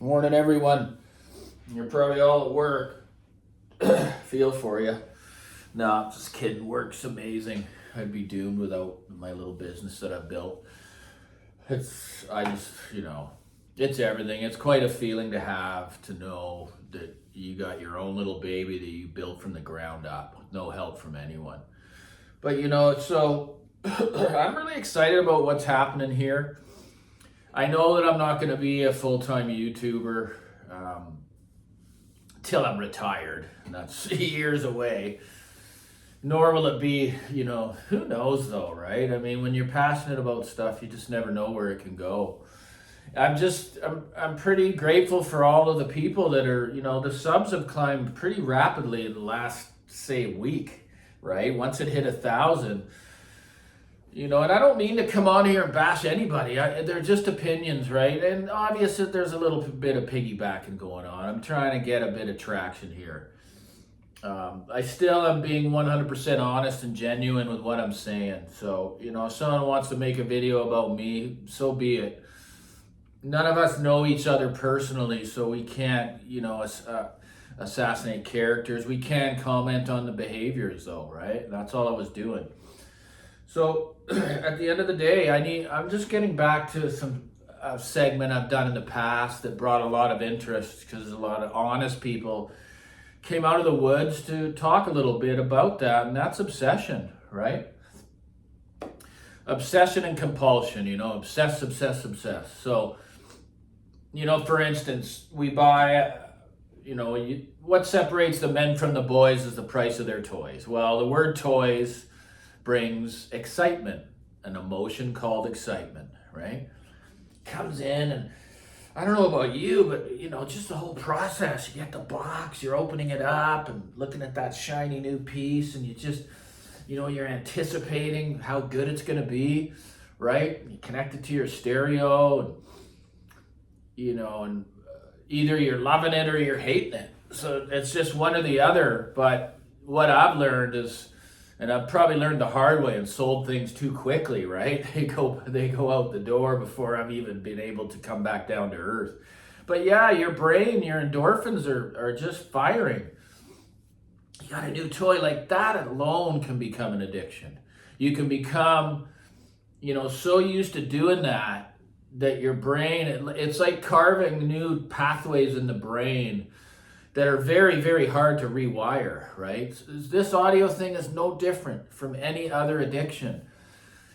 Morning, everyone. You're probably all at work. Feel for you. No, I'm just kidding. Work's amazing. I'd be doomed without my little business that I've built. It's everything. It's quite a feeling to have, to know that you got your own little baby that you built from the ground up with no help from anyone. But I'm really excited about what's happening here. I know that I'm not going to be a full-time YouTuber till I'm retired, and that's years away. Nor will it be, who knows though, right? I mean, when you're passionate about stuff, you just never know where it can go. I'm pretty grateful for all of the people that are, the subs have climbed pretty rapidly in the last, say, week, right? Once it hit 1,000. And I don't mean to come on here and bash anybody. They're just opinions, right? And obviously there's a little bit of piggybacking going on. I'm trying to get a bit of traction here. I still am being 100% honest and genuine with what I'm saying. So, if someone wants to make a video about me, so be it. None of us know each other personally, so we can't, assassinate characters. We can comment on the behaviors though, right? That's all I was doing. So at the end of the day, I'm just getting back to a segment I've done in the past that brought a lot of interest because a lot of honest people came out of the woods to talk a little bit about that, and that's obsession, right? Obsession and compulsion, obsess. So, for instance, we buy, what separates the men from the boys is the price of their toys. Well, the word toys brings excitement, an emotion called excitement, right? Comes in, and I don't know about you, but just the whole process. You get the box, you're opening it up and looking at that shiny new piece, and you just, you're anticipating how good it's going to be, right? You connect it to your stereo, and either you're loving it or you're hating it. So it's just one or the other. But what I've learned is, and I've probably learned the hard way and sold things too quickly, right? They go out the door before I've even been able to come back down to earth. But yeah, your brain, your endorphins are just firing. You got a new toy, like that alone can become an addiction. You can become, so used to doing that your brain, it's like carving new pathways in the brain that are very, very hard to rewire, right? This audio thing is no different from any other addiction.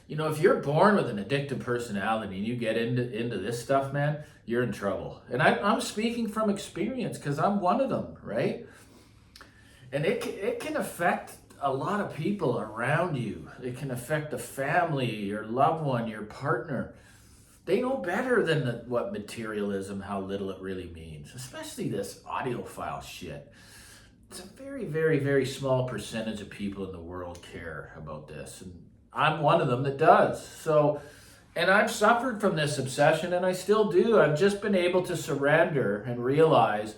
If you're born with an addictive personality and you get into this stuff, man, you're in trouble. And I'm speaking from experience because I'm one of them, right? And it can affect a lot of people around you. It can affect the family, your loved one, your partner. They know better than what materialism, how little it really means, especially this audiophile shit. It's a very, very, very small percentage of people in the world care about this, and I'm one of them that does. So, and I've suffered from this obsession, and I still do. I've just been able to surrender and realize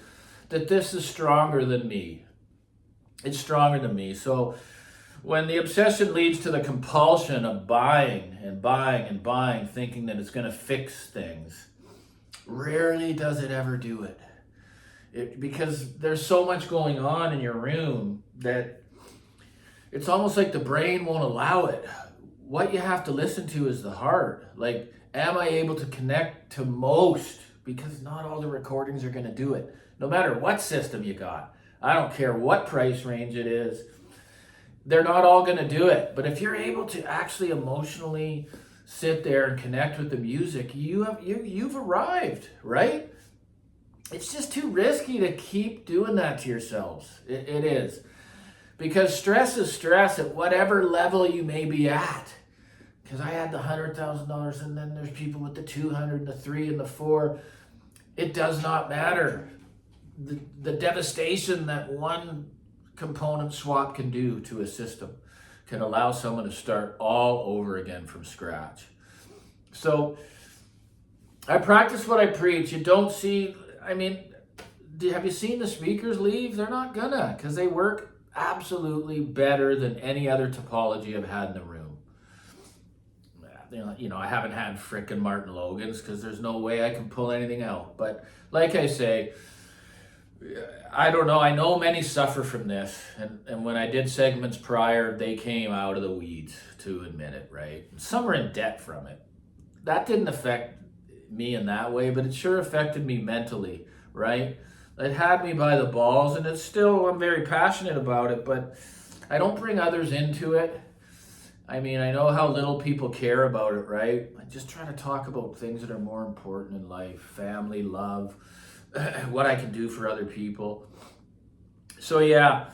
that this is stronger than me. It's stronger than me. So when the obsession leads to the compulsion of buying and buying and buying, thinking that it's going to fix things, rarely does it ever do it. Because there's so much going on in your room that it's almost like the brain won't allow it. What you have to listen to is the heart. Like, am I able to connect to most? Because not all the recordings are going to do it. No matter what system you got. I don't care what price range it is. They're not all going to do it. But if you're able to actually emotionally sit there and connect with the music, you've arrived, right? It's just too risky to keep doing that to yourselves. It is. Because stress is stress at whatever level you may be at. Because I had the $100,000 and then there's people with the 200 and the 3 and the 4. It does not matter. The devastation that one component swap can do to a system can allow someone to start all over again from scratch. So I practice what I preach. You don't see, have you seen the speakers leave? They're not gonna, because they work absolutely better than any other topology I've had in the room. I haven't had frickin' Martin Logan's because there's no way I can pull anything out. But like I say, I don't know. I know many suffer from this. And when I did segments prior, they came out of the weeds to admit it, right? Some are in debt from it. That didn't affect me in that way, but it sure affected me mentally, right? It had me by the balls, and I'm very passionate about it, but I don't bring others into it. I mean, I know how little people care about it, right? I just try to talk about things that are more important in life: family, love, what I can do for other people. So yeah,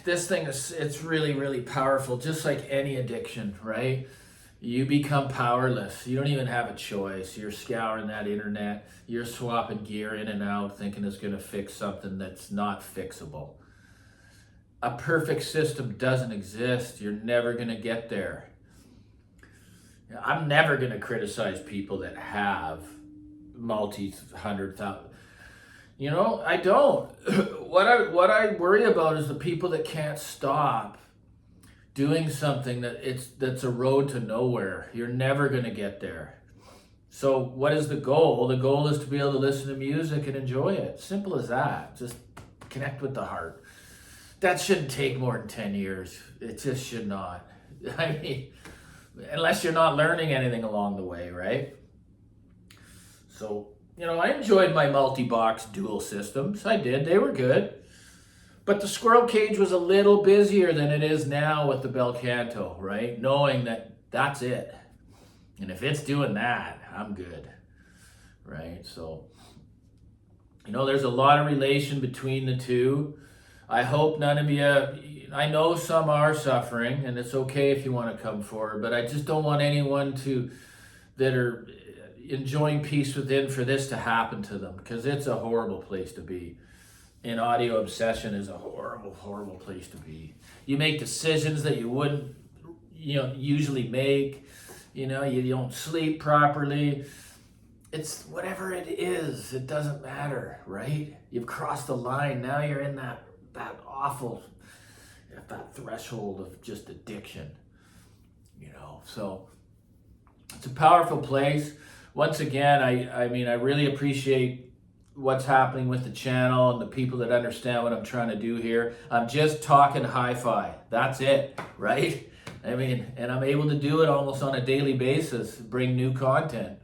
this thing it's really, really powerful, just like any addiction, right? You become powerless. You don't even have a choice. You're scouring that internet. You're swapping gear in and out, thinking it's going to fix something that's not fixable. A perfect system doesn't exist. You're never going to get there. I'm never going to criticize people that have multi-100,000. I don't. What I worry about is the people that can't stop doing something that's a road to nowhere. You're never going to get there. So what is the goal? The goal is to be able to listen to music and enjoy it. Simple as that. Just connect with the heart. That shouldn't take more than 10 years. It just should not. I mean, unless you're not learning anything along the way, right? So, I enjoyed my multi-box dual systems. I did. They were good. But the squirrel cage was a little busier than it is now with the bel canto, right? Knowing that that's it. And if it's doing that, I'm good, right? So, there's a lot of relation between the two. I hope none of you, I know some are suffering, and it's okay if you want to come forward, but I just don't want anyone that are enjoying peace within for this to happen to them, because it's a horrible place to be. And audio obsession is a horrible, horrible place to be. You make decisions that you wouldn't, usually make. You don't sleep properly. It's whatever it is. It doesn't matter, right? You've crossed the line. Now you're in that awful, that threshold of just addiction. So it's a powerful place. Once again, I really appreciate what's happening with the channel and the people that understand what I'm trying to do here. I'm just talking hi-fi. That's it, right? And I'm able to do it almost on a daily basis, bring new content.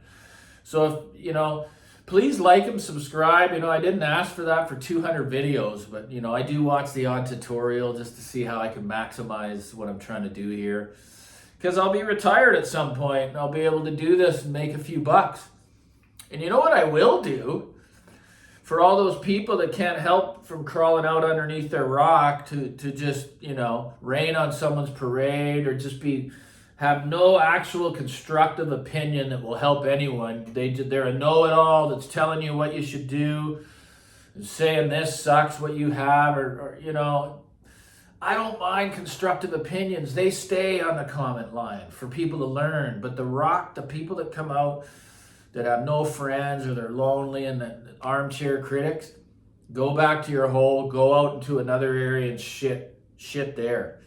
So if, please like and subscribe. I didn't ask for that for 200 videos, but I do watch the odd tutorial just to see how I can maximize what I'm trying to do here. Because I'll be retired at some point and I'll be able to do this and make a few bucks. And you know what I will do? For all those people that can't help from crawling out underneath their rock to just, rain on someone's parade or just have no actual constructive opinion that will help anyone. They're a know-it-all that's telling you what you should do and saying this sucks what you have or I don't mind constructive opinions. They stay on the comment line for people to learn. But the people that come out that have no friends or they're lonely and the armchair critics, go back to your hole, go out into another area and shit there.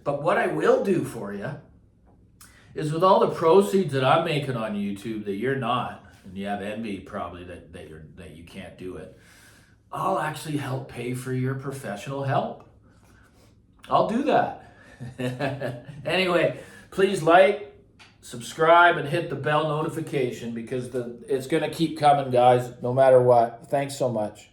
But what I will do for you is with all the proceeds that I'm making on YouTube that you're not, and you have envy probably that you can't do it, I'll actually help pay for your professional help. I'll do that. Anyway, please like, subscribe, and hit the bell notification because it's going to keep coming, guys, no matter what. Thanks so much.